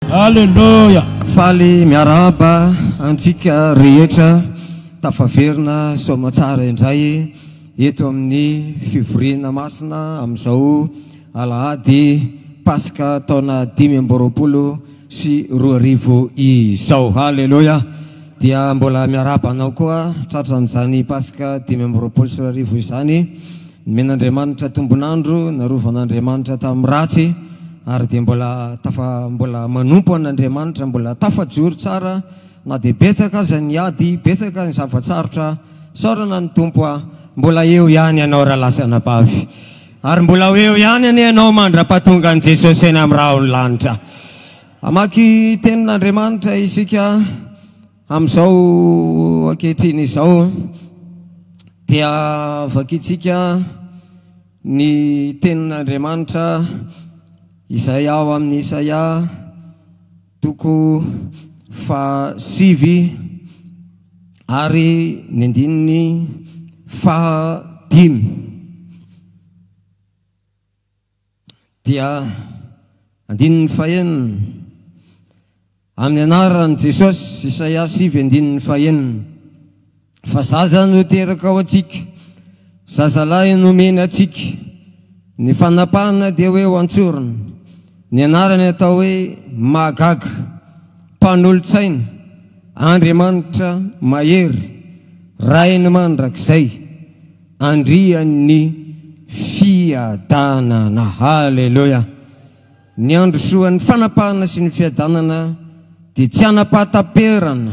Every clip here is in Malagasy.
Haleluya. Faly miarahaba antsika rehetra tafaverina soamatsara indray eto amin'ny fivoriana masina amin'izao alahady pasika taona 2020 sy 2020 izao. Haleluya. Dia mbola miarahaba anao koa tratran'izany pasika 2020 sy 2020 izany. Men'Andriamanitra tombonandro narovan'Andriamanitra tamin'ny ratsy ary dia mbola manompo an'Andriamanitra mbola tafajoro tsara na dia betsaka aza ny ady betsaka ny zavatsarotra saorana ny tompo mbola eo ihany ianao raha lasana bavy ary mbola eo ihany ane ianao mandra-pahatonga an' Jesosy eny amin'ny raha ny lanitra. Amaky tenin'Andriamanitra isika amin'izao ankehitriny izao dia vakitsika ny tenin'Andriamanitra izay ao amin'ny Isaia toko 7 ary ny andininy 5 dia andininy 1 amin'ny anaran'i Jesosy. Isaia 7 andininy 1. Fa zaza no teraka ao atsika, zazalahy nomeny atsika, ny fanapahana dia hoe ho antsorona, ny anarany atao hoe mahagaga, mpanolotsaina, Andriamanitra mahery, rainy mandrakizay, andrian'ny fiadanana. Haleluya. Ny androsoan'ny fanapahana sy ny fiadanana dia tsy anapahataperana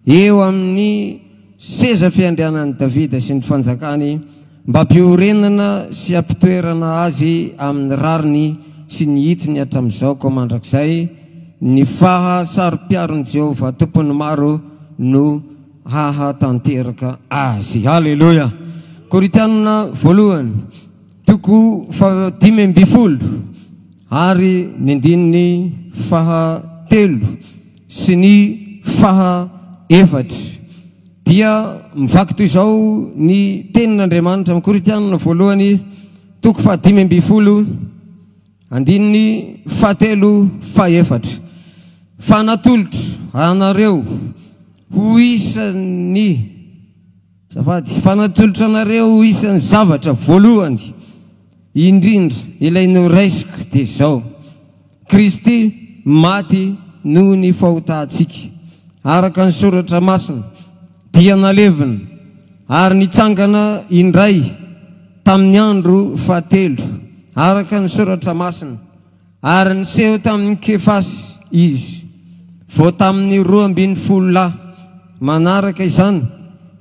eo amin'ny seza fiandrianan'i Davida sy ny fanjakany mba hampiorenana sy hampitoerana azy amin'ny rariny sy ny hitiny hatramin'izao koa mandrakizay ny fahasarom-piaron'i Jehovah tompony maro no hahatanteraka azy. Haleluya. Korinthiana 1 toko 5 ary ny andininy 3 sy ny 4 dia mivaky toy izao ny tenin'Andriamanitra amin'ny Korinthiana 1 toko 5 andininy 3-4. Fanatolotra anareo ho isan'ny fanatolotra anareo ho isan'ny zavatra voalohany indrindra ilay noraisiko dia izao: Kristy maty noho ny fahotantsika araka ny soratra masina dia nalevina ary nitsangana indray tamin'ny andro 7 araka ny soratra masina ary niseho tamin'ny Kefasy izy vao tamin'ny 12 lahy manaraka izany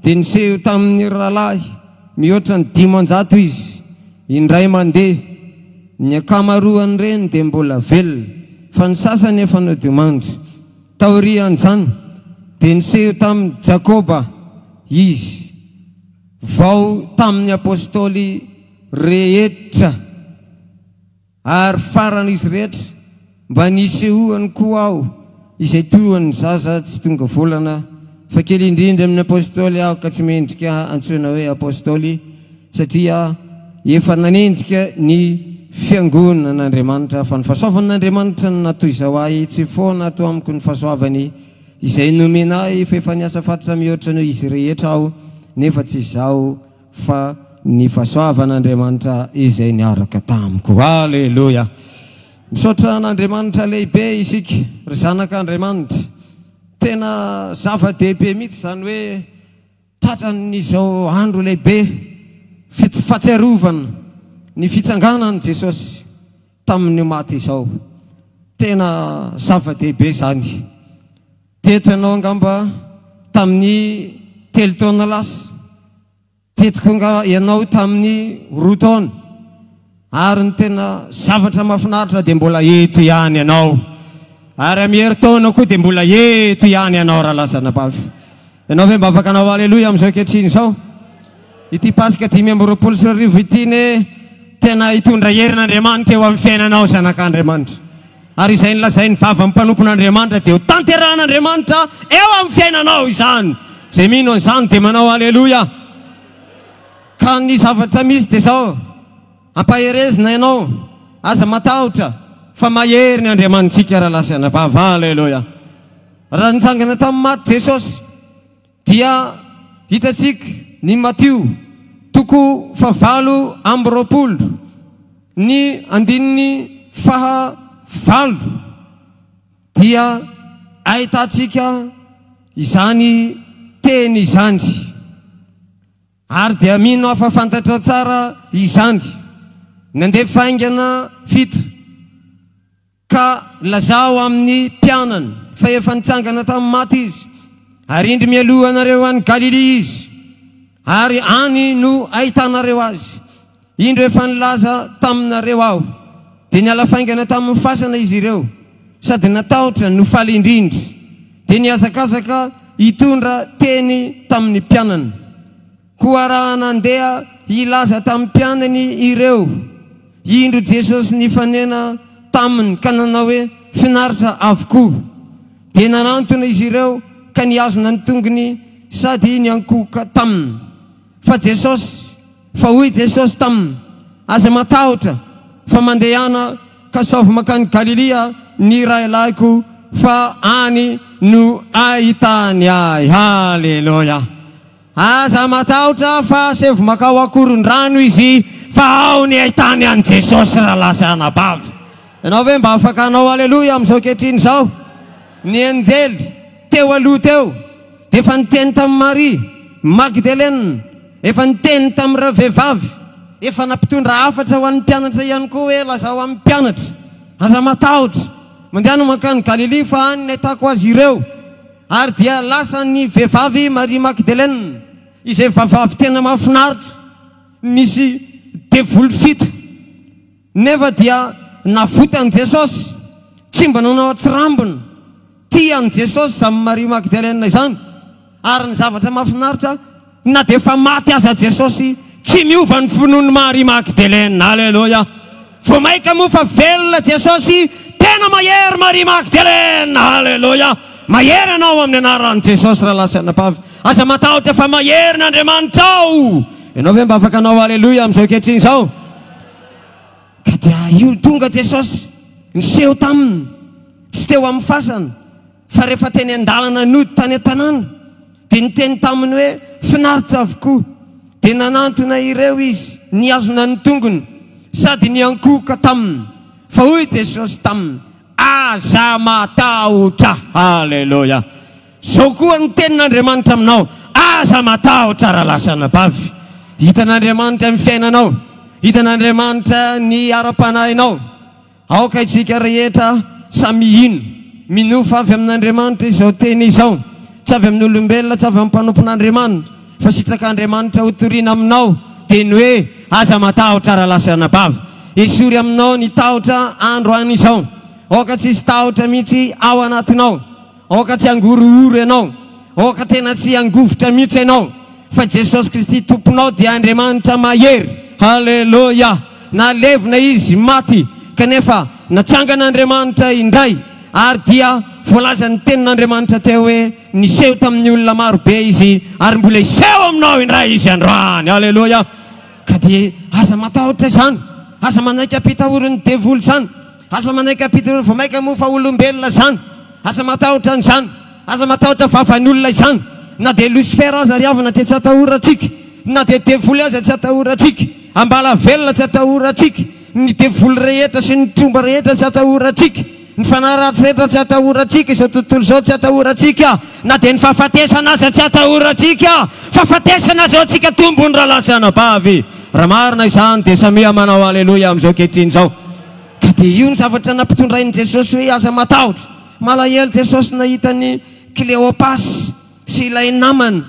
dia niseho tamin'ny rahalahy mihoatra ny 500 izy indray mandeha. Ny akamaroany reny dia mbola velona fa ny sasany efa nodimandry. Taorian'izany dia niseho tamin'ny Jakoba izy vao tamin'ny apôstôly rehetra ary faran'izy rehetra mba nisehoany koa aho izay toany zaza tsy tonga volana fa kely indrindra amin'ny apôstôly aho ka tsy mendrika antsoina hoe apôstôly satria efa nanenjika ny fiangonan'Andriamanitra fa ny fahasoavan'Andriamanitra no natoy izao ahy tsy foana ato amiko ny fahasoavany izay nomena ahy fa efa niasa fatra mihoatra noho izy rehetra aho nefa tsy izao fa ny fahasoavan'Andriamanitra izay niaraka tamiko. Haleluya. Misaotra n'Andriamanitra lehibe isika ry zanak'Andriamanitra. Tena zava-dehibe mihitsy izany hoe tratran'izao andro lehibe fatsiarovana ny fitsanganan'i Jesosy tamin'ny maty izao. Tena zava-dehibe izany. Teto ianao angamba tamin'ny 3 taona lasa, tetiko ianao tamin'ny 2 taona ary ny tena zavatra mahafinaritra dia mbola eto ihany ianao ary amihery taona koa dia mbola eto ihany ianao raha lasana bavy. Ianao ve mba afaka anao haleloya amin'izao ankehitriny izao? Ity pasika 2020 sy 2020 ity ne tena hitondra herin'Andriamanitra eo amin'ny fiainanao zanak'Andriamanitra ary izay nylazay ny vava mpanompon'Andriamanitra dia ho tanteran'Andriamanitra eo amin'ny fiainanao izany. Zay mino an'izany dia manao haleloya. Ka ny zavatra misy dia izao ampaherezina ianao aza matahotra fa mahery ny andriamanitsika raha lasana vavy. Halleloja. Raha nitsangana tamin'ny maty Jesosy dia hitatsika ny Matio 9:20 ny andininy 9 dia ahitatsika izany teny izany, ary dia mino afafantatra tsara izany. Nandeha faingana 7 ka lazao amin'ny mpianany fa efa nitsangana tamin'ny maty izy, ary indry mialohanareo any Galilea izy, ary any no ahitanareo azy. Indro efa nilaza taminareo aho, dia niala faingana tamin'ny fasana izy ireo, sady natahotra no faly indrindra, dia niazakazaka hitondra teny tamin'ny mpianany. Koa raha nandeha hilaza tamin'ny mpianany ireo indro Jesosy nifanena taminy ka nanao hoe finaritra avokoa, dia nanantona izy ireo ka niazona ny tongony sady niankoka taminy. Fa hoy Jesosy taminy, aza matahotra fa mandehana ka saovy makany Galilea ny rahilahiko, fa any no ahitany ahy. Halleloja. Aza matahotra fa sevy makao akoron-drano izy, fa ao ny ahitany any Jesosy raha lasana bavy. Ianao ve mba afaka hanao halleloja amin'izao kehitriny izao? Ny anjely teo aloha teo dia efa niteny tamin'ny Maria Magdalena, efa niteny tamin'ny ireo vehivavy, efa nampitondra hafatra ho an'ny mpianatra ihany koa hoe lazao amin'ny mpianatra. Aza matahotra mandehana makany Galilea, fa any nahitako azy ireo. Ary dia lasa ny vehivavy Maria Magdalena, izay vavavy tena mahafinaritra, nisy devoly 7, nefa dia navota an Jesosy, tsy mba nanao atsirambina, tia an Jesosy samy Maria Magdalena izany. Ary ny zavatra mahafinaritra, na dia efa maty aza Jesosy, tsy miova ny finoan'ny Maria Magdalena. Halleloja. Vao maika moa fa velona Jesosy, tena mahery Maria Magdalena. Halleloja. Mahery anao amin'ny anaran'i Jesosy raha lasana bavy. Aza matahotra fa mahery n'Andriamanitra ao. Ianao ve mba afaka anao halleloja amin'izao kehitriny izao? Ka dia io tonga Jesosy niseho taminy, tsy teo amin'ny fasana, fa rehefa teny an-dalana nody tany an-tanàna, dia niteny taminy hoe finaritra avokoa. Dia nanantona ireo izy, niazona ny tongony sady niankoka taminy. Fa hoy Jesosy taminy, aza matahotra. Halleloja. Zao koa ny tenin'Andriamanitra aminao, aza matahotra raha lasana bavy. Hitan'Andriamanitra amin'ny fiainanao, hitan'Andriamanitra ny ara-panahinao. Aoka itsika rehetra samy ino minofa avy amin'Andriamanitra izao teny izao, tsy avy amin'ny olombelona, tsy avy amin'ny mpanompon'Andriamanitra, fa sitrak'Andriamanitra ho toriana aminao, dia ny hoe aza matahotra raha lasana bavy. Esory aminao ny tahotra andro any izao. Aoka tsy isy tahotra mihitsy ao anatinao, aoka tsy angorohoro ianao, aoka tena tsy angovotra mihitsy ianao, fa Jesosy Kristy tomponao dia Andriamanitra mahery. Halleloja. Nalevina izy maty, kanefa natsangan'Andriamanitra indray, ary dia voalaza ny tenin'Andriamanitra teo hoe niseho tamin'ny olona maro be izy, ary mbola iseho aminao indray izy androany. Halleloja. Ka dia aza matahotra izany, aza manaiky ampitahorin'ny devoly izany, aza manaiky ampitahorin'ny vao maika moa fa olombelona izany, aza matahotra an'izany, aza matahotra vavan'olona izany. Na dia Lucifer aza riavana dia tsy atahorantsika, na dia devoly aza tsy atahorantsika, ambala velona tsy atahorantsika, ny devoly rehetra sy ny tromba rehetra tsy atahorantsika, ny fanaratsy rehetra tsy atahorantsika, izao tontolo izao tsy atahorantsika, na dia ny fahafatesana aza tsy atahorantsika, fahafatesana zao tsika tombony raha lasana bavy. Raha marina izany dia samia manao halleloja amin'izao kehitriny izao. Ka dia io ny zavatra nampitondrain'i Jesosy hoe aza matahotra. Malahelo Jesosy nahita ny Kleopasy sy ilay namany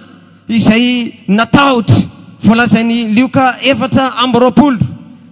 izay natahotra. Voalazain'ny Luka 4:20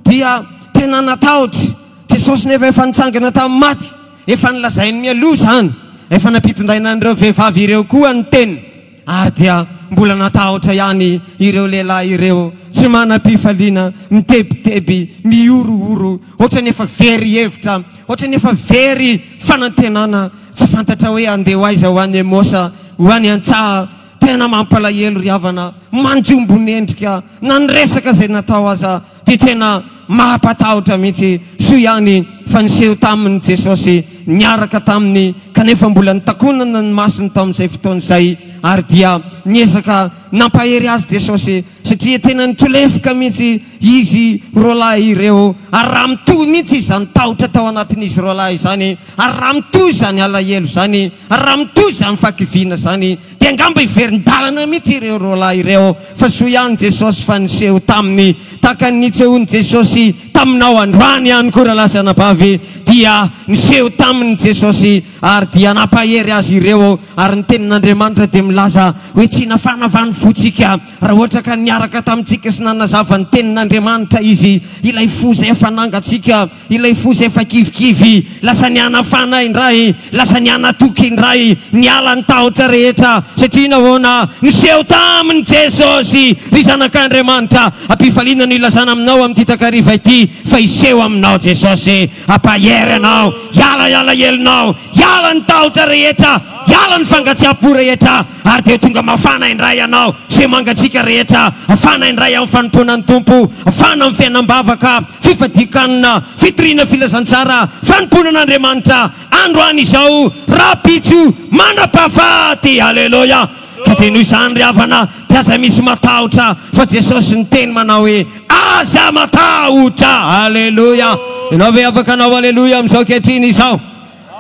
dia tena natahotra. Jesosy nefa efa nitsangana tamin'ny maty, efa nilazainy mialoha zany, efa nampitondraina an'ireo vehivavy ireo koa ny teny, ary dia mbola natahotra ihany ireo lehilahy ireo, tsy manam-pifaliana, mitebiteby, miorooro, ohatra ny efa very hevitra, ohatra ny efa very fanantenana, tsy fantatra hoe andeha ho aiza ho any Emosa, ho any Antsaha. Tena mampalahelo ry havana, manjombo ny endrika, na ny resaka izay natao aza dia tena mampatahotra mihitsy. soa ihany fa niseho taminy Jesosy niaraka taminy kanefa mbola nitakonana ny masony tamin'izay fotoan'izay ary dia niezaka nampahery azy Jesosy satria tena nitolefika mihitsy izy roalahy ireo ary raha mitohy mihitsy izy zany tahotra tao anatin'izy roalahy izany ary raha mitohy zany alahelo zany ary raha mitohy zany fakiviana zany dia angamba iverinydalana mihitsy ireo roalahy ireo fa soa ihany Jesosy fa niseho taminy tahaka nitsehoany Jesosy taminao androany ihany koa raha zanabavy dia niseho taminy Jesosy ary dia nampahery azy ireo ary ny tenin'Andriamanitra dia milaza hoe tsy nafanavany fotsika raha ohatra ka niaraka tamintsika sy nanazava ny tenin'Andriamanitra izy ilay fo zay efa nangatsika ilay fo zay efa kivikivy lasa nianafana indray lasa nianatoky indray niala ny tahotra rehetra satria nahoana niseho taminy Jesosy ry zanak'Andriamanitra ampifaliana ny ilazana aminao amin'ity takariva ity fa iseho aminao Jesosy ampahery anao iala elinao iala ny tahotra rehetra iala ny fangatsiapo rehetra ary dia tonga mafana indray ianao se mangatsika rehetra afana indray amin'ny fanompoana ny tompo afana amin'ny fiainam-bavaka fifadikanina fitoriana filazantsara fanompoanan'Andriamanitra androany izao rapitso mandrapahafaty aleloia ka dia noho izany ry havana dia aza misy matahotra fa Jesosy ny teny manao hoe aza matahotra aleloia ianao ve afaka anao aleloia amin'izao ankehitriny izao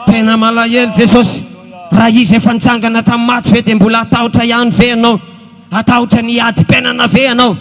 tena malahelo Jesosy raha izy efa nitsangana tamin'ny maty ve dia mbola atahotra ihany ve ianao atahotra ny adi-piainana ve ianao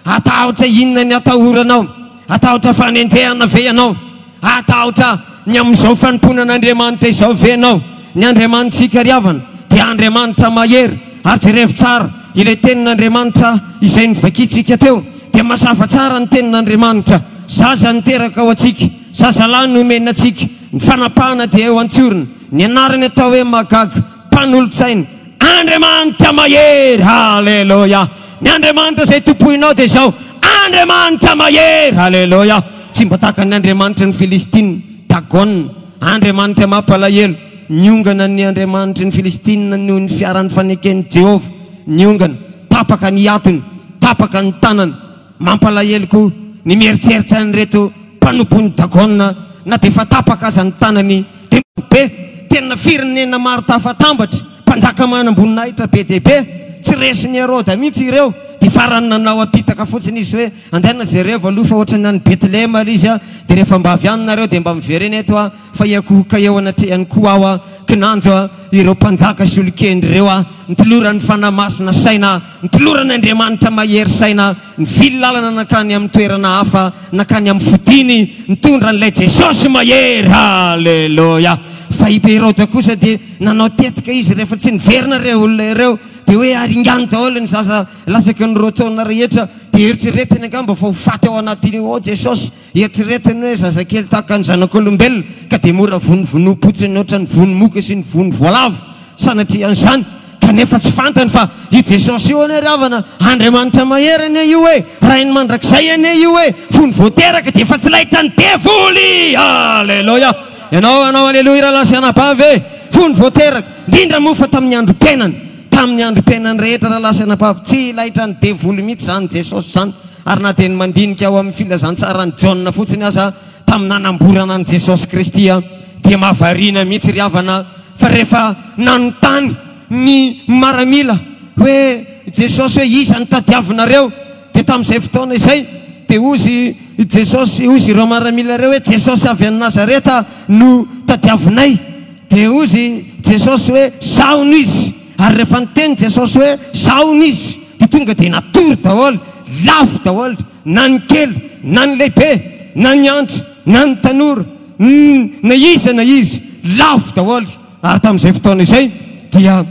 atahotra inona ny atahoranao atahotra fanenjehana ve ianao atahotra ny amin'izao fanomponan'Andriamanitra izao ve ianao ny Andriamanitsika ry havana dia Andriamanitra mahery ary jerevy tsara ilay tenin'Andriamanitra izay nivakitsika teo dia mazava tsara ny tenin'Andriamanitra zaza niteraka ao atsika zaza lahy no omena atsika ny fanapahana dia eo antsorina ny anarany atao hoe magaga mpanolo-tsaina Andriamanitra mahery haleloia ny Andriamanitra izay tompoinao dia izao Andriamanitra mahery haleloia tsy mba tahaka ny Andriamanitra ny Filistina Dagon Andriamanitra mampalahelo niongana ny Andriamanitra ny Filistina noho ny fiaran'ny faneken'ny Jehova niongana tapaka ny atony tapaka ny tanana mampalahelo koa ny mieritreritra ny reto mpanompony Dagon na dia efa tapaka aza ny tanany dia be tena firenena maro tafatambatra mpanjaka manam-boninahitra be dia be tsy resiny Heroda mihitsy ireo dia farany nanao apitaka fotsiny izy hoe andehana jereva aloha fa ohatrany any Betlehema ary izy dia rehefa mba avy any nareo dia mba mivereny eto fa iakohoka eo anatrehany koa aho kinanjo ireo mpanjaka sy olokendry ireo nitolorany fanamasina saina nitolorany Andriamanitra mahery saina nivily lalana nakany amin'ny toerana hafa nakany amin'ny fodiny nitondra n'ilay Jesosy mahery haleloia fa i Heroda kosa dia nanao tetika izy rehefa tsy niverina ireo olona ireo dia hoe aringany daholo ny zaza lasaka ny roataona rehetra dia eritreretiny angamba fa ho faty ao anatiny o Jesosy eritreretiny hoe zazakely tahaka ny zanak'olombelona ka dia mora vonovonom-potsiny ohatra ny vonomoka sy ny vono voalavo sanatrian'izany kanefa tsy fantany fa i Jesosy io ane ry havana Andriamanitra mahery ane io hoe raha iny mandrakizay ane io hoe fony voateraka dia efa tsy lahitra ny devoly aleloia ianao aleloia raha lasanabavy fony voateraka indrindra moa fa tamin'ny androm-piainany rehetra raha lasanabavy tsy lahitra ny devoly mihitsy zany Jesosy zany ary na dia ny mandinika ao amin'ny filazantsara ny Jaona fotsiny aza tamin'ny nanamborana ny Jesosy Kristy dia mahavariana mihitsy ry havana fa rehefa nanontany ny maramila hoe Jesosy hoe iza ny tadiavinareo dia tamin'izay fotoana izay dia ozy Jesosy ozy ireo maramila ireo hoe Jesosy avy any Nazareta no tadiavinay dia ozy Jesosy hoe zaho no izy ary rehefa niteny Jesosy hoe zaho no izy dia tonga dia natory daholo lafo daholo na ny kely na ny lehibe na ny antso na ny tanora na izy lafo daholo ary tamin'izay fotoana izay dia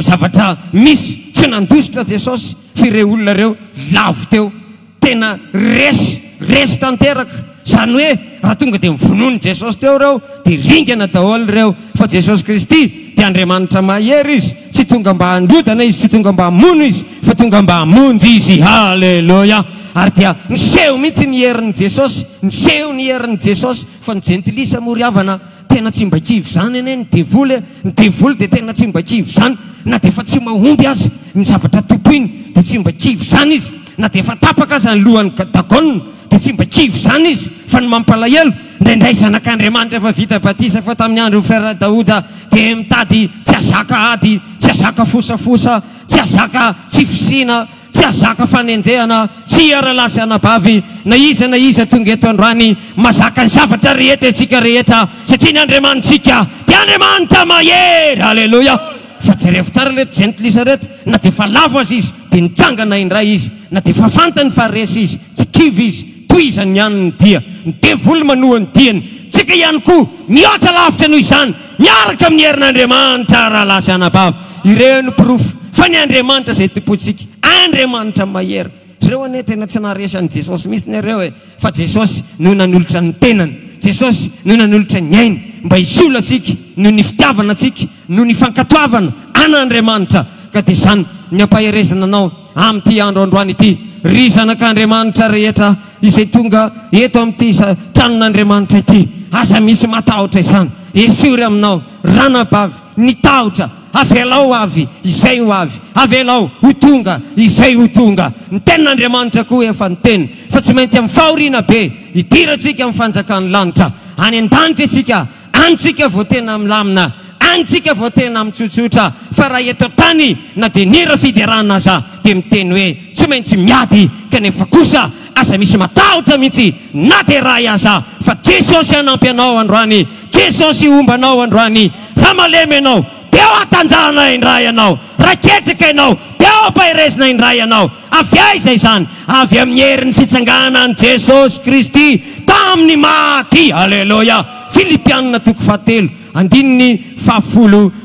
zavatra misy tsy nandositra Jesosy fireo olona reo lavo teo tena resy tanteraka zany hoe raha tonga dia mivonony Jesosy teo reo dia ringana daholo reo fa Jesosy Kristy dia Andriamanitra mahery izy tsy tonga mba handrodana izy tsy tonga mba hamono izy fa tonga mba hamonjy izy haleloia ary dia niseho mihitsy ny herin'i Jesosy niseho ny herin'i Jesosy fa ny jentilisa moa ry havana tena tsy mba kivy zany ane ny devoly dia tena tsy mba kivy zany na dia efa tsy mahomby azy ny zavatra topoiny dia tsy mba kivy zany izy na dia efa tapaka aza ny lohany Dagon dia tsy mba kivy zany izy fa ny mampalahelo indraindray zanak'Andriamanitra efa vita batisa fa tamin'ny andro frère Daouda dia mitady tsy azaka ady, tsy azaka fosafosa, tsy azaka tsy fisina, tsy azaka fanenjehana, tsy ara-lasa anabavy na iza tonga eto androany mazaka ny zavatra rehetra antsika rehetra satria ny Andriamanitsika dia Andriamanitra mahery. Alleluia. Fa jerevy tsara reto gentilisa reto, na dia fa lavo azy izy dia nitsangana indray izy, na dia fa fantany fa resy izy tsy kivy izy toizany ihany ny dia, ny devoly manohany diany. Tsika ihany koa mihoatra lavitra noho izany miaraka amin'ny herin'Andriamanitra ara-lasa anabavy. Ireo ny pirofo fa ny Andriamanitra izay tompontsika, Andriamanitra mahery. Ireo ane tena tsy naharesany Jesosy mihitsy ireo fa Jesosy no nanolotra ny tenany, Jesosy no nanolotra ny ainy mba hisola antsika no ny fitiavana antsika no ny fankatoavana an'Andriamanitra. Ka dia izany ny ampaherezana anao amin'ity andro androany ity, ry zanak'Andriamanitra rehetra izay tonga eto amin'ity tranon'Andriamanitra ity, aza misy matahotra izany, esory aminao ranabavy ny tahotra, avelao avy izay ho avy, avelao ho tonga izay ho tonga. Ny tenin'Andriamanitra koa efa ny teny fa tsy maintsy amin'ny fahoriana be hidirantsika amin'ny fanjakan'ny lanitra, any an-danitra antsika, antsika vao tena milamina, antsika vao tena mitsotsotra. Fa raha eto tany na dia nira fiderana aza dia miteny hoe tsy maintsy miady, kanefa kosa aza misy matahotra mihitsy na dia ray aza. Fa Jesosy hanampy anao androany, Jesosy ombanao androany, raha malemy ianao dia ao atanjahana indray ianao, raha ketrika ianao dia ao ampaherezina indray ianao. Avy aiza izany? Avy amin'ny herin'ny fitsanganan'i Jesosy Kristy tamin'ny maty. Alleluia. Filipianina 4:10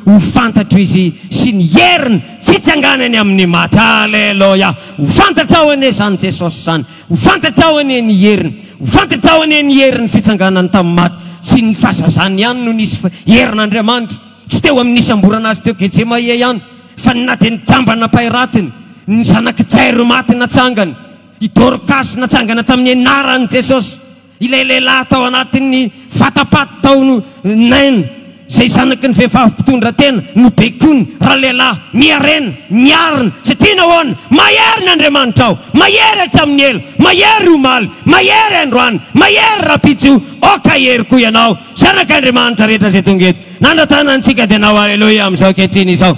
ho fantatro izy sy ny herin'ny fitsanganany amin'ny maty. Alleluia. Ho fantatra ao ane zany Jesosy zany, ho fantatra ao ane ny heriny, ho fantatra ao ane ny herin'ny fitsanganany tamin'ny maty sy ny fahazazany ihany no nisy herin'Andriamanitra. Tsy teo amin'ny nisamborana azy teo Getsemane ihany, fa na dia nijambana pahiratiny, ny zanaky Jairo maty natsangana, i Dorcas natsangana tamin'ny anaran'i Jesosy, ilay lehilahy tao anatin'ny vatapaty tao naina, izay zanaky ny vehivavy mpitondra tena no bekony raha lehilahy miarena miarina satria nahoana mahery n'Andriamanitra ao, mahery hatramin'ny ela, mahery omaly, mahery androany, mahery rapitso. Oka hery koa ianao zanak'Andriamanitra rehetra izay tonga eto nandatanantsika dia nao. Alleluia. Amin'izao ankehitriny izao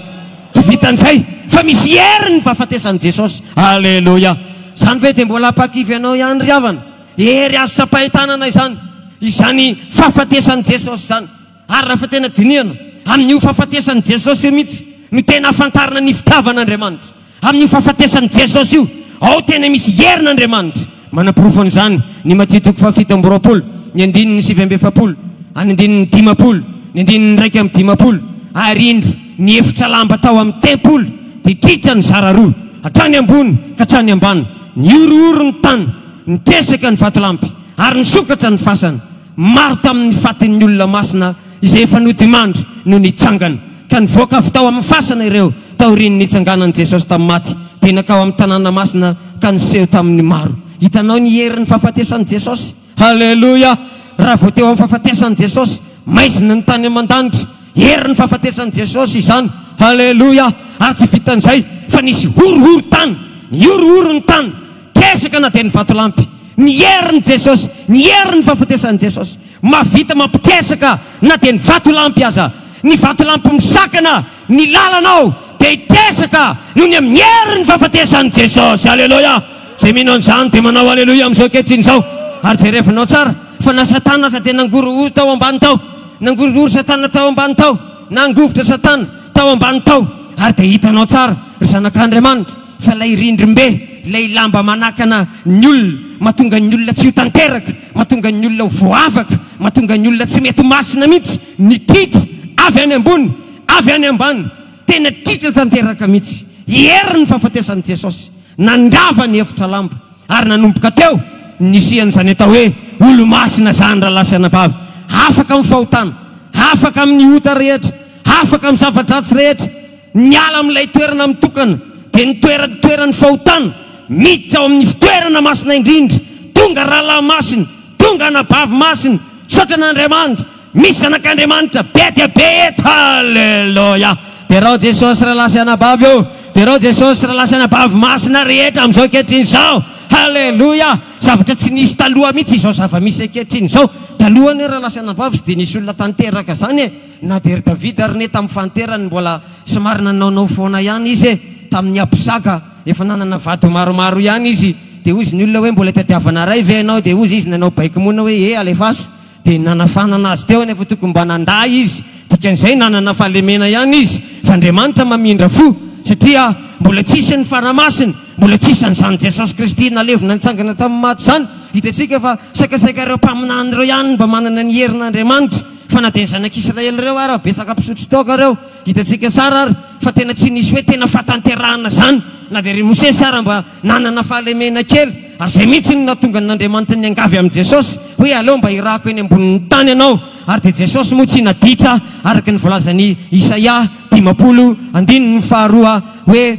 tsy vitan'izay fa misy hery ny fahafatesan'i Jesosy. Alleluia. Zany ve dia mbola ampakivy ianao ihany ry havana? Hery azo sapahitanana izany, izany fahafatesan'i Jesosy zany. Ary raha fa tena dinihana amin'io fahafatesan'i Jesosy io mihitsy no tena afantarana ny fitiavan'Andriamanitra. Amin'io fahafatesan'i Jesosy io ao tena misy herin'Andriamanitra. Manam-pirofo an'izany ny Matthieu 7:20, ny 9:70, any 9:50, ny 9:50. Ary indro ny efitra lamba tao amin'ny tempoly dia tritra ny zara roa hatrany ambony ka hatrany ambany, ny orooro ny tany, ny tesaka ny vatolampy ary ny sokatra ny fasana. Maro tamin'ny fatin'ny olona masina izay efa nodimandry no nitsangana, ka nivoaka avy tao amin'ny fasana ireo taorian'ny nitsanganan'i Jesosy tamin'ny maty dia nakao amin'ny tanàna masina ka niseho tamin'ny maro. Hitanao ny herin'ny fahafatesan'i Jesosy. Halleluia. Raha vao teo amin'ny fahafatesan'i Jesosy maizina ny tany aman-danitra, herin'ny fahafatesan'i Jesosy izany. Halleluia. Ary tsy vitan'izay fa nisy horohoro tany, ny horohoro ny tany tesaka na dia ny vatolampy, ny herin'i Jesosy, ny herin'ny fahafatesan'i Jesosy mavita mampitesaka na dia ny vatolampy aza, ny vatolampy misakana ny lalanao dia hitesaka noho ny amin'ny herin'ny fahafatesan'i Jesosy. Alleluia. Zay mino an'izany dia manao alleluia amin'izao ankehitriny izao. Ary jerevinao tsara fa na Satana aza dia nangorohoro tao ambany tao, nangorohoro Satana tao ambany tao, nangovotra Satana tao ambany tao. Ary dia hitanao tsara ry zanak'Andriamanitra fa ilay rindrim-be, ilay lamba manakana ny olona, mahatonga ny olona tsy ho tanteraka, mahatonga ny olona ho voavaka, mahatonga ny olona tsy mety masina mihitsy, ny titra avy any ambony avy any ambany, tena titra tanteraka mihitsy. Herin'ny fahafatesan'i Jesosy nandrava ny efitra lamba ary nanomboka teo nisian'izany atao hoe olo masina zany raha lasa anabavy, afaka amin'ny fahotana, afaka amin'ny ota rehetra, afaka amin'ny zava-dratsy rehetra, niala amin'ilay toerana mitokana dia ny toerany fahotana miditra ao amin'ny fitoerana masina indrindra. Tonga rahalahy masina, tonga anabavy masina, sotran'Andriamanitra, misy zanak'Andriamanitra be dia be eto. Halleluia. Dia rao Jesosy raha lasa anabavy eo, dia rao Jesosy raha lasa anabavy masina rehetra amin'izao ankehitriny izao. Halleluia. zavatra tsy nisy taloha mihitsy izao zava-misy ankehitriny zao. Taloha ny raha lasa nabavy dia nisy olona tanteraka zany e, na dery Davida ary ne tamin'ny fanterany mbola somary nanaonao foana ihany izy e, tamin'ny Abisaka efa nanana vady maromaro ihany izy. Dia ozy ny olona hoe mbola tadiavana ray ve ianao, dia ozy izy nanao baiko mona hoe alefaso, dia nanafanana azy teo nefa tokony mba nanday izy. Dikan'izay nanana fahalemena ihany izy, fa Andriamanitra mamindra fo satria mbola tsisy ny fanamasiny, mbola tsisy an'izany Jesosy Kristy nalevina nitsangana tamin'ny maty zany. Hitantsika fa saikasaika ireo mpaminany ireo ihany mba manana ny herin'Andriamanitra, fa na dia ny zanak'Israely ireo ary betsaka mpisotro toaka ireo. Hitantsika tsara ary fa tena tsy nisy hoe tena fatanterahana zany, na dia ry Mosesy ary mba nanana fahalemena kely. Ary zay mihitsy no nahatonga n'Andriamanitra ny angavy amin'ny Jesosy hoe aleo mba hirako eny ambonin'ny tany ianao. Ary dia Jesosy moa tsy naditra araka ny volazan'i Isaia 50:2 hoe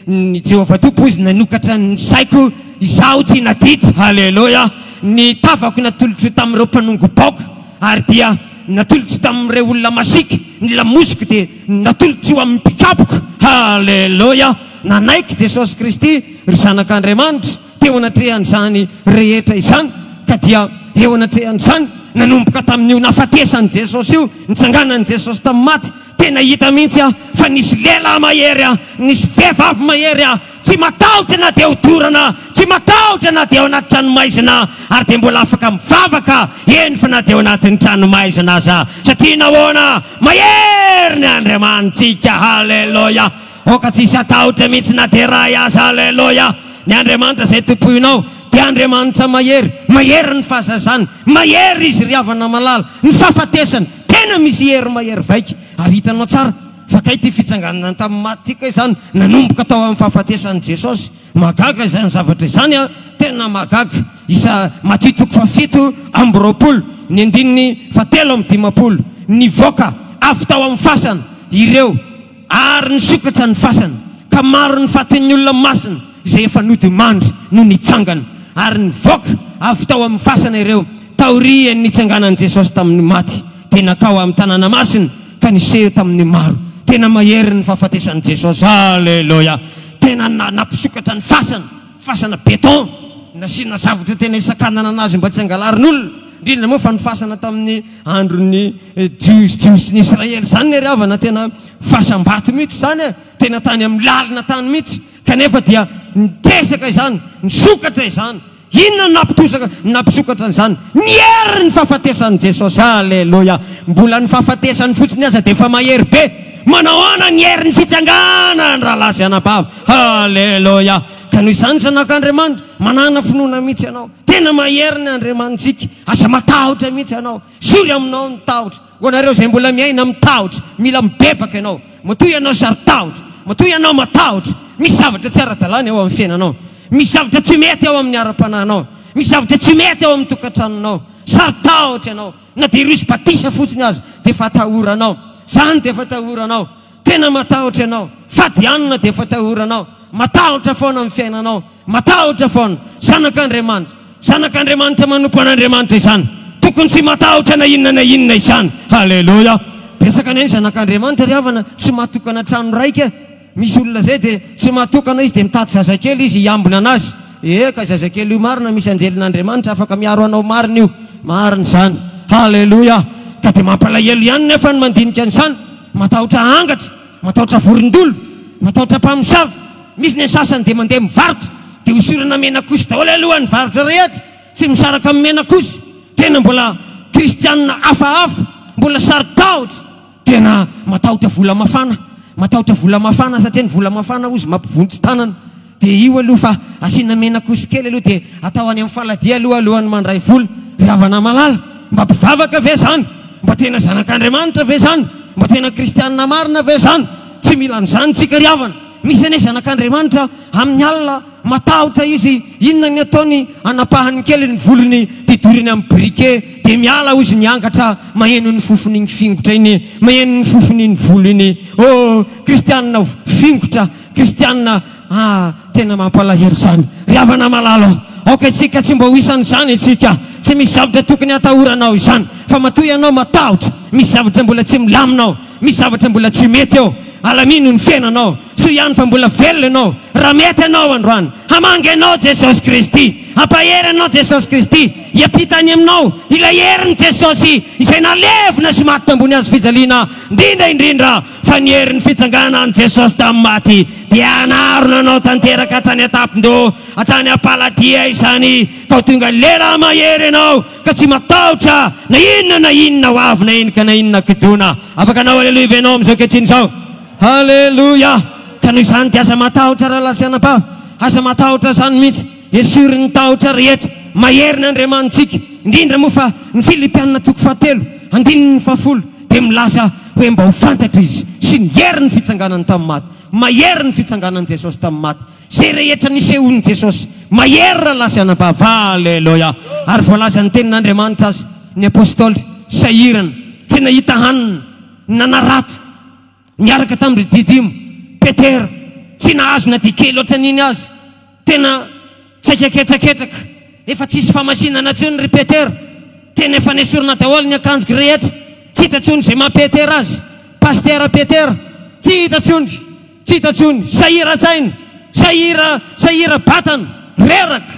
ny Jehovah Tompo izy nanokatra ny saiko, izaho tsy naditra. Halleloja. Ny tavako natolotro tamin'ireo mpanongo-baoka, ary dia natolotro tamin'ireo olona masika, ny lamosiko dia natolotro eo amin'ny mpikapoko. Halleloja. Nanaiky Jesosy Kristy ry zanak'Andriamanitra teo anatrehan'izany rehetra izany, ka dia eo anatrehan'izany nanomboka tamin'io nafatesany Jesosy io, nitsanganany Jesosy tamin'ny maty. Tena hita mihitsy fa nisy lehilahy mahery, nisy vehivavy mahery, tsy matahotra na dia hodorana, tsy matahotra na dia ao anaty tranomaizina, ary dia mbola afaka mivavaka eny fa na dia ao anatin'ny tranomaizina aza, satria nahoana mahery ny Andriamanitsika. Halleloja. Oka tsisy atahotra mihitsy na dia ray aza. Halleloja. Ny Andriamanitra zay tompoinao dia Andriamanitra mahery, mahery ny fahazazana, mahery izy riavana malala, ny fahafatesany tena misy hery mahery vaika. Ary hitanao tsara fa kay ty fitsanganana tamin'ny maty tika izany nanomboka tao amin'ny fahafatesan'i Jesosy. Magaga izany zavatra izany tena magaga. Isa Maty 7:20, ny andininy 7:50, nivoaka avy tao amin'ny fasana ireo ary nisokatra ny fasana, ka maro ny fatin'ny olona masina izay efa nody mandry no nitsangana, ary nivoaka avy tao amin'ny fasana ireo taorian'ny nitsanganan'i Jesosy tamin'ny maty. Tena kao amin'ny tanàna masina ka niseho tamin'ny maro. Tena mahery ny fahafatesan'i Jesosy. Halleloja. Tena nampisokatra ny fasana beton, nasiana zavatra tena isan-kanana anazy mba tsy angalarin'olona. Indrindra moa fa ny fasana tamin'ny andron'ny jiosy Israely zany ny riavana, tena fasambato mihitsy zany, tena tany amin'ny lalina tany mihitsy, kanefa dia nitesaka izany, nisokatra izany. Inona nampisokatra n'izany? Ny hery ny fahafatesan'i Jesosy. Halleloja. Mbola ny fahafatesany fotsiny aza dia efa mahery be. Manao ana ny hery ny fitsangana ny rahalahy sy anabavy. Halleloja. Ka noho izany zanak'Andriamanitra, manana finoana mihitsy ianao, tena mahery ny Andriamanitsika. Aza matahotra mihitsy ianao, sory aminao ny tahotra. Ho anareo zay mbola miaina mitahotra, mila mibebaka ianao, matoy ianao sary-tahotra, matoy ianao matahotra. Misy zavatra tsy ara-dalàna eo amin'ny fiainanao, misy zavatra tsy mety eo amin'ny ara-panahinao, misy zavatra tsy mety eo amin'ny tokantranonao, sary-tahotra ianao. Na dia irosy batisa fotsiny azy dia fatahoranao, zany dia fatahoranao. Tena matahotra ianao, fady anina dia fatahoranao, matahotra foana amin'ny fiainanao, matahotra foana. Zanak'Andriamanitra manompo an'Andriamanitra izany, tokony tsy matahotra na inona izany. Halleloja. Betsaka ny zanak'Andriamanitra riavana tsy mahatokana trano raika. Misy olona zay dia tsy mahatokana izy dia mitady zazakely izy hiambina anazy. Ka zazakely io marina, misy anjelin'Andriamanitra afaka miaro anao marina io, marina izany. Halleloja. Ka dia mampalahelo ihany nefa ny mandinika an'izany, matahotra angatra, matahotra vorondolo, matahotra mpamosavy. Misy ny sasany dia mandeha mivarotra dia hosorana menakosy daholo aloha ny varotra rehetra, tsy misaraka amin'ny menakosy. Tena mbola kristianina hafahafa, mbola sary-tahotra, tena matahotra vola mafana, matahotra vola mafana satria ny vola mafana ozy mampivonto tanana. Dia io aloha fa asiana menakosy kely aloha dia atao any amin'ny faladia alohan'ny mandray vola. Riavana malala, mba mpivavaka ve zany? Mba tena zanak'Andriamanitra ve zany? Mba tena kristianina marina ve zany? Tsy mila n'izany tsika riavana. Misy ane zanak'Andriamanitra amin'ny alina matahotra izy, inona ny ataony anapahany kely ny volony dia doriny amin'ny briquet, dia miala ozy niangatra maheno ny fofony ny fingotra iny, maheno ny fofony ny volo iny. Kristianina fingotra, kristianina tena mampalahelo zany. Riavana malala, tsika tsy mba ho isan'izany itsika, tsy misy zavatra tokony hatahoranao izany, fa matoy ianao matahotra, misy zavatra mbola tsy milaminao, misy zavatra mbola tsy mety eo. Alamino ny fiainanao, so ihany fa mbola velona ianao. Raha mety ianao androany, hamangy ianao Jesosy Kristy, ampahery anao Jesosy Kristy hiampitany aminao ilay heriny Jesosy izay nalevina sy maty tambony azo fijaliana indrindra fa ny herin'ny fitsanganany Jesosy tamin'ny maty dia anarona anao tanteraka hatrany atapindô hatrany ampaladia izany ka ho tonga lela mahery ianao ka tsy matahotra na inona ho avy na enika na inona kidona afaka anao aleloia venao amin'izao kehitriny izao halleloia ka noho izany dia aza matahotra raha lasiana-pava aza matahotra zany mihitsy esory ny tahotra rehetra mahery ny Andriamanitsika indrindra moa fa ny Filipianina 4:10 dia milaza hoe mba ho fantatro izy sy ny hery ny fitsanganany tamin'ny maty mahery ny fitsanganany Jesosy tamin'ny maty zay rehetra nisehony Jesosy mahery raha lasiana-pava halleloia ary voalaza ny tenin'Andriamanitra azy ny apôstôly sahirana tsy nahita hanina nanarato miaraka tamin'ny didimo Petera tsy nahazo na dikely ohatran'iny azy tena tsaikaketraketraka efa tsisy famasinana tsony ry Petera tena efa nesorina daholo ny akanjoko rehetra tsy hitatsony zay maha-Petera azy pastera Petera tsy hitatsony sahira-tsaina sahira batana reraka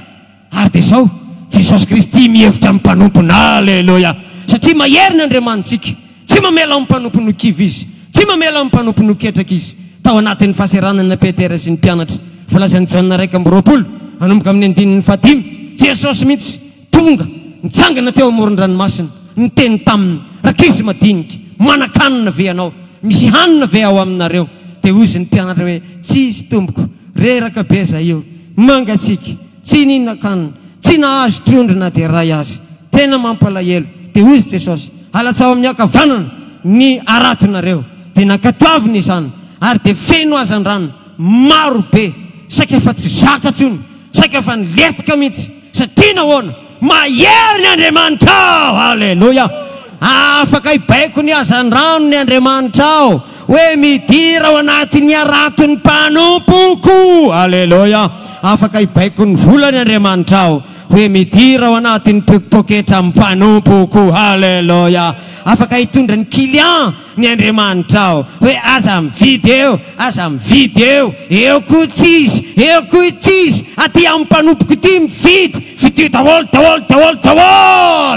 ary dia zao Jesosy Kristy mihevitra amin'ny mpanompony halleloia satria mahery ny Andriamanitsika tsy mamela amin'ny mpanompony kivy izy tsy mamela amin'ny mpanompony ketraka izy tao anatin'ny fahaseranana Petera sy ny mpianatra volazan'ny Jaona 1:20 manomboka amin'ny 5 Jesosy mihitsy tonga nitsangana teo amoron-dranomasina niteny taminy rakizy madinika manakanina ve anao misy hanina ve ao aminareo dia ozy ny mpianatra hoe tsisy tomboko reraka be za io mangatsika tsy nihinan-kanina tsy nahazo trondrona dia ray azy tena mampalahelo dia ozy Jesosy alatsao amin'ny akavanana ny aratonareo dia nakatoavina izany ary dia feno azan-drano maro be saika efa tsy zaka tsony saika efa niletika mihitsy satria nahoana mahery ny Andriamanitra ao halleloia afaka hibaiko ny azan-drano ny Andriamanitra ao hoe midira ao anatin'ny araton'ny mpanompoko halleloia afaka hibaiko ny vola ny Andriamanitra ao hoe midira ao anatin'ny poketra amin'ny mpanompoko halleloia afaka hitondra ny client ny Andriamanitra ao hoe aza mividy eo koa tsisy aty amin'ny mpanompoko ity mividy daholo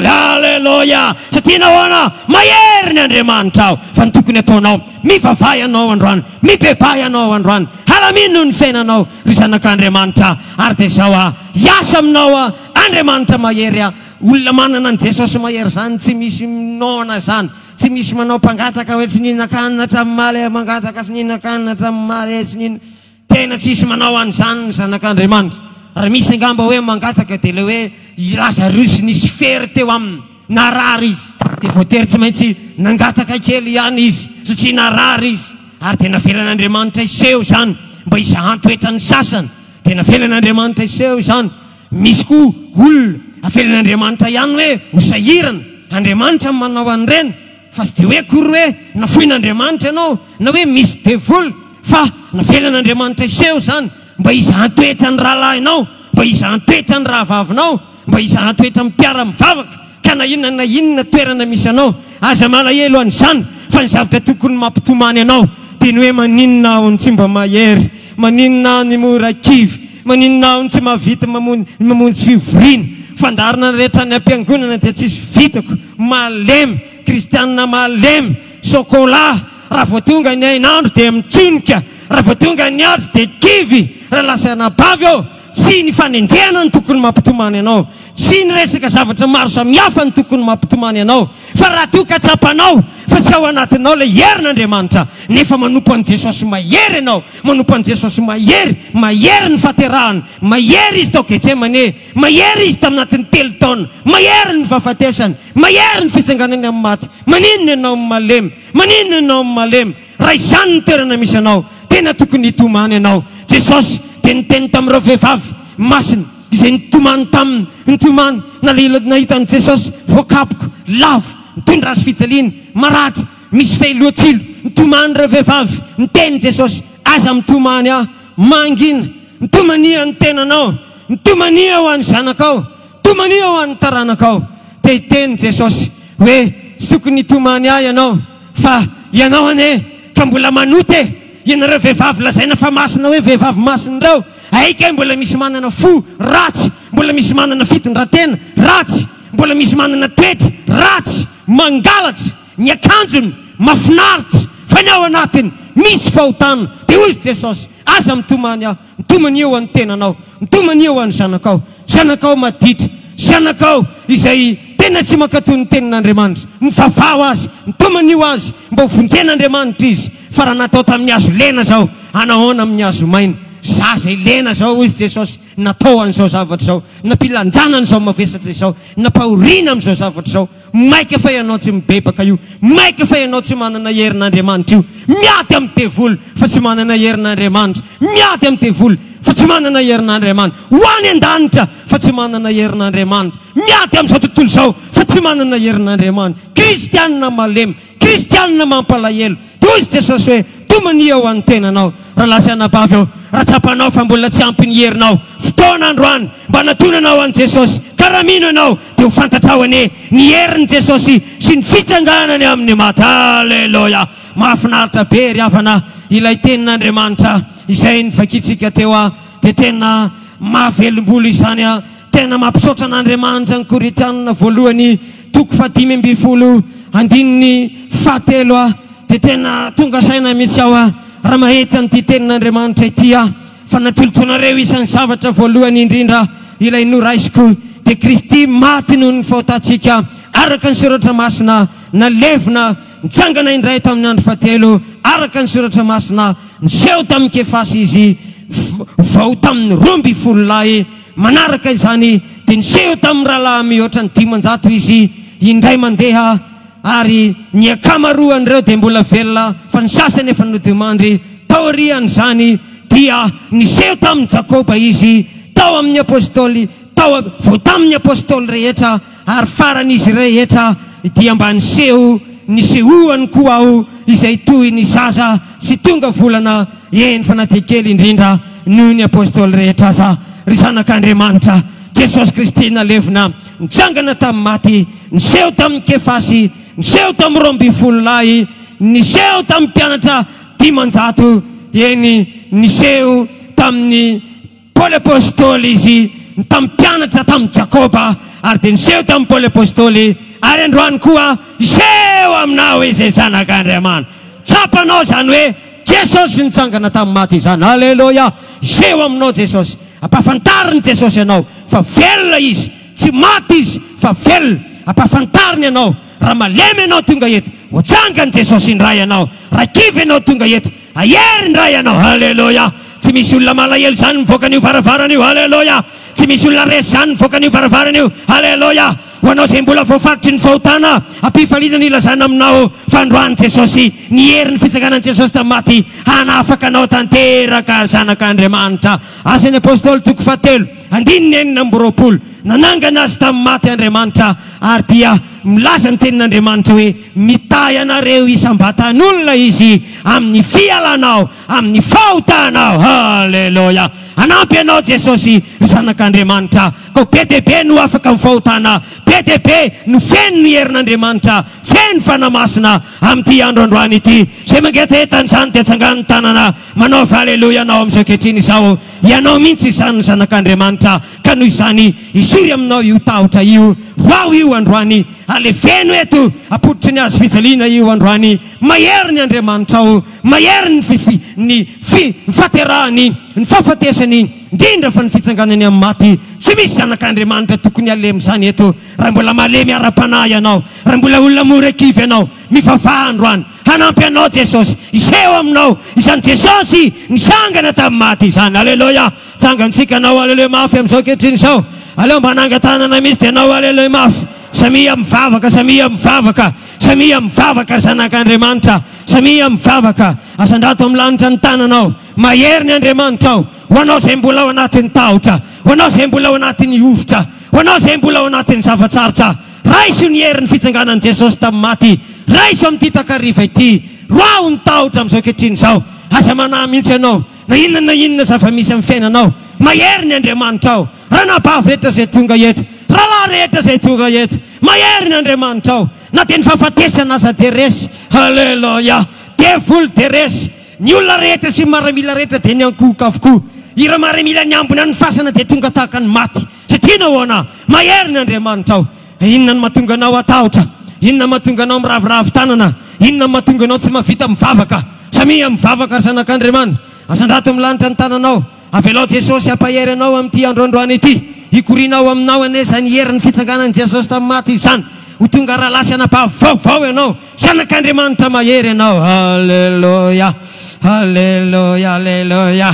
halleloia satria nahoana mahery ny Andriamanitra ao fa ny tokony ataonao mivavay anao androany mibebay anao androany halamino ny fiainanao ry zanak'Andriamanitra ary dia zao hiasa aminao Andriamanitra mahery olona manana ny Jesosy mahery zany tsy misy minona zany tsy misy manao mpangataka hoe tsy nihinan-kanina hatramin'ny maly mangataka sy nihinan-kanina hatramin'ny maly tsy nihina tena tsisy manao an'izany ny zanak'Andriamanitra raha misy angamba hoe mangataka dia le hoe Lazarus nisy fery teo aminy narary izy dia voatery tsy maintsy nangataka kely ihany izy satria narary izy ary dia navelan'Andriamanitra iseho zany mba izahan-toetra ny sasany dia navelan'Andriamanitra iseho zany misy koa olona avelan'Andriamanitra ihany hoe ho sahirana Andriamanitra manao an'ireny fa tsy dia hoe kory hoe nafoin'Andriamanitra ianao na hoe misy devoly fa navelan'Andriamanitra iseho zany mba izahan-toetra ny rahalahinao mba izahan-toetra ny rahavavinao mba izahan-toetra mpiara mivavaka ka na inona toerana misy anao aza malahelo an'izany fa ny zavatra tokony mampitomany anao dia ny hoe maninona aho ny tsy mba mahery maninona aho ny mora kivy maninona aho ny tsy mahavita mamonjy fivoriana fandarina rehetra ny ampiangonana dia tsisy vitako malemy kristianina malemy sokola raha voatonga ny ainandro dia mitsonika raha voatonga ny andro dia kivy raha lasana-bavy ao sy ny fanenjehana ny tokony mampitomany anao sy ny resaka zavatra maro samihafa ny tokony mampitomany anao fa raha toka tsapanao fa tsy ao anatinao ilay herin'Andriamanitra nefa manompo an' Jesosy mahery ianao manompo an' Jesosy mahery ny fahaterahany mahery izy tao Getsemane mahery izy taminatin'ny 3 taona mahery ny fahafatesany mahery ny fitsanganany amin'ny maty maninona ianao malemy maninona ianao malemy raha izany ny toerana misy anao tena tokony hitomany ianao Jesosy dia niteny tamin'ireo vehivavy masina izay nitomany taminy nitomany nahitan'i Jesosy voakapoko lavo mitondra azy fijaliana maratra misy fehiloatsilo nitomany ireo vehivavy niteny Jesosy aza mitomany mangina mitomania ny tenanao mitomania ho an'ny zanakao mitomania ho an'ny taranakao dia hiteny Jesosy hoe tsy tokony hitomany ianao fa ianao ane ka mbola manoty ianareo vehivavy lazaina fa masina hoe vehivavy masina ireo aika mbola misy manana fo ratsy mbola misy manana fitondratena ratsy, mbola misy manana toetra ratsy, mangalatra, ny akanjony mafinaritra, fa ny ao anatiny misy fahotana. Dia hoy Jesosy, aza mitomany aho, mitomany eo any tenanao, mitomany eo any zanakao, zanakao maditra, zanakao izay tena tsy mankatoy ny tenin'Andriamanitra, mivavao azy, mitomany io azy, mba ho vonjen'Andriamanitra izy. Fa raha natao tamin'ny hazo lena zao, anahoana amin'ny hazo maina? Zaza ilena zao hoy Jesosy, natao an'izao zavatra zao, nampilanjana an'izao mavesatra izao, nampahoriana amin'izao zavatra zao. Maika fa ianao tsy mibebaka io, maika fa ianao tsy manana herin'Andriamanitra io, miady amin'ny devoly fa tsy manana herin'Andriamanitra, miady amin'ny devoly fa tsy manana herin'Andriamanitra, ho any an-danitra fa tsy manana herin'Andriamanitra, miady amin'izao tontolo izao fa tsy manana herin'Andriamanitra. Kristianina malemy, kristianina mampalahelo. Toy Jesosy hoe, tomany eo any tenanao. Raha lasa anabavy ao, raha tsapanao fa mbola tsy ampy ny herinao, fotoana androany mba natonanao an Jesosy, ka raha mino ianao dia ho fantatrao anie ny herin'i Jesosy sy ny fitsanganany amin'ny maty. Halleloja. Mahafinaritra be ry havana ilay tenin'Andriamanitra izay nivakitsika teo dia tena mahavelom-bolo izany tena mampisaotra an'Andriamanitra ny Korintana voalohany 5:7 dia tena tonga saina mihitsy aho raha mahita an'ity tenin'Andriamanitra ity fa natolotonareo isan'ny zavatra voalohany indrindra ilay noraisiko dia Kristy maty noho ny fahotantsika araka ny soratra masina nalevina nitsangana indray tamin'ny andro fahatelo araka ny soratra masina niseho tamin'ny Kefasy izy vao tamin'ny 12 lahy manaraka izany dia niseho tamin'ny rahalahy mihoatra ny 500 izy indray mandeha ary ny akamaroan'ireo dia mbola velona fa ny sasany efa nodimandry taorian'izany dia niseho tamin'ny Jakoba izy tao amin'ny apôstôly vao tamin'ny apôstôly rehetra ary faran'izy rehetra dia mba nisehoany koa aho izay toy ny zaza sy tonga volana eny fanatekely indrindra noho ny apôstôly rehetra aza. Ry zanak'Andriamanitra Jesosy Kristy nalevina nitsangana tamin'ny maty, niseho tamin'ny Kefasy, niseho tamin'ny 12 lahy, niseho tamin'ny mpianatra 500, eny niseho tamin'ny Paoly apôstôly izy, tamin'ny mpianatra tamin'ny Jakoba, ary dia niseho tamin'ny Paoly apôstôly, ary androany koa iseho aminao izay zanak'Andriamanitra. Tsapanao zany hoe Jesosy nitsangana tamin'ny maty izany. Halleloja. Iseho aminao Jesosy, ampahafantariny Jesosy ianao fa velona izy, tsy maty izy fa velona. Ampahafantariny ianao raha malemy ianao tonga eto hoatsangany Jesosy indray ianao, raha kivy ianao tonga eto ahery indray ianao. Halleloja. Tsy misy olona malahelo zany mivoaka an'io varavarana io. Halleloja. Tsy misy olona resy zany mivoaka an'io varavarana io. Halleloja. Ho anao izay mbola voafaritry ny fahotana, ampifaliana ilazana aminao fa androany Jesosy ny herin'ny fitsanganan'i Jesosy tamin'ny maty hanafaka anao tanteraka zanak'Andriamanitra. Asan'ny apôstôly 7:19 nanangana azy tamin'ny maty Andriamanitra ary dia milaza ny tenin'Andriamanitra hoe mitahy anareo isam-batan'olona izy amin'ny fialanao, amin'ny fahotanao. Halleloja. Anampy ianao Jesosy ry zanak'Andriamanitra, ka be dia be no afaka amin'ny fahotana, be dia be no feno ny herin'Andriamanitra, feno fanamasina amin'ity andro androany ity. Zay mangetaheta n'izany dia tsangany tanana manao halleloja ianao amin'izao kehitriny izao. Ianao mihitsy izany ny zanak'Andriamanitra, ka noho izany isory aminao io tahotra io, rao io androany, aleveno eto apoditry ny azo fijaliana io androany. Mahery ny Andriamanitra ao, mahery ny faterahany, ny fahafatesany, indrindra fa ny fitsanganany amin'ny maty. Tsy misy zanak'Andriamanitra tokony alemy zany eto raha mbola malemy ara-panahy ianao, raha mbola olona mora-kivy ianao, mivavaha androany. Hanampy anao Jesosy, iseho aminao izany Jesosy nisangana tamin'ny maty izany. Halleloja. Tsangantsika anao halleloja mafy amin'izao kehitriny izao. Aleo mba nangatanana misy dia anao halleloja mafy. Samia mivavaka, samia mivavaka, samia mivavaka ry zanak'Andriamanitra, samia mivavaka. Asandrato amin'ny lanitra ny tananao, mahery ny Andriamanitra ao. Ho anao izay mbola ao anatin'ny tahotra, ho anao izay mbola ao anatin'ny ovotra, ho anao izay mbola ao anatin'ny zavatsarotra, raiso ny herin'ny fitsanganan'i Jesosy tamin'ny maty, raiso amin'ity takariva ity, roao ny tahotra amin'izao kehitriny izao. Aza manahy mihitsy ianao na inona zava-misy amin'ny fiainanao, mahery ny Andriamanitra ao. Raha nabavy rehetra izay tonga eto, raha lahy rehetra izay tonga eto, mahery ny Andriamanitra ao. Na dia ny fahafatesana aza dia resy. Halleloja. Devoly dia resy. Ny olona rehetra sy maramila rehetra dia ny ankohoka avokoa. Ira maramila ny ambony any fasana dia tonga tahaka ny maty. satria nahoana mahery ny Andriamanitra ao. Inona no mahatonga anao atahotra? Inona mahatonga anao miravoravo tanana? Inona mahatonga anao tsy mahavita mivavaka? Samia mivavaka ry zanak'Andriamanitra. Asandrato milanitra ny tananao. Avelao Jesosy hampahery anao amin'ity androandroany ity. Hikorinao aminao ane izany herin'ny fitsanganan'i Jesosy tamin'ny maty izany. Ho tonga rahalasy anapahavaovao ianao. Zanak'Andriamanitra mahery ianao. Halleluja, halleluja, halleluja.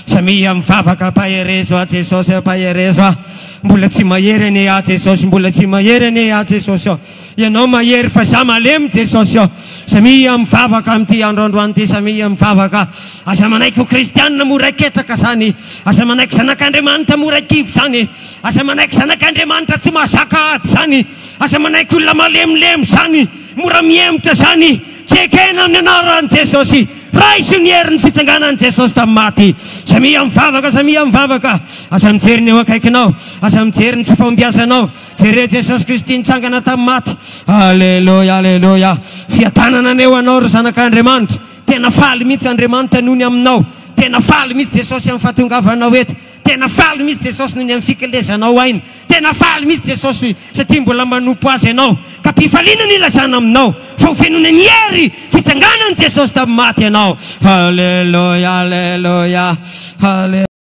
Samia mivavaka ampaherezo a Jesosy, ampaherezo a. Mbola tsy mahery ane a Jesosy, mbola tsy mahery ane a Jesosy. Ianao mahery fa za malemy Jesosy. Samia mivavaka amin'ity androandroany ity, samia mivavaka. Aza manaiky ho kristianina mora ketraka zany. Aza manaiky zanak'Andriamanitra mora kivo zany. Aza manaiky zanak'Andriamanitra tsy mahazaka ady zany. Aza manaiky olona malemilemy zany, mora miemotra zany. Tsekena amin'ny anaran'i Jesosy. Raisy ny herin'ny fitsanganan'i Jesosy tamin'ny maty. Samia mivavaka, samia mivavaka. Aza mijery ny eo akaikinao, aza mijery ny tsy fahombiazanao. Jere Jesosy Kristy nitsangana tamin'ny maty. Halleluja, halleluja. Fiadanana aneo anao ry zanak'Andriamanitra. Tena faly mihitsy Andriamanitra noho ny aminao. Tena faly mihitsy Jesosy amin'ny fahatongavanao eto. Tena faly mihitsy Jesosy noho ny amin'ny fikelezanao ainy. Tena faly mihitsy Jesosy satria mbola manompo azy ianao. Ka mpifaliana ny ilazana aminao fa ho fenona ny hery fitsanganan'i Jesosy tamin'ny maty ianao. Halleluja, halleluja, halleluja.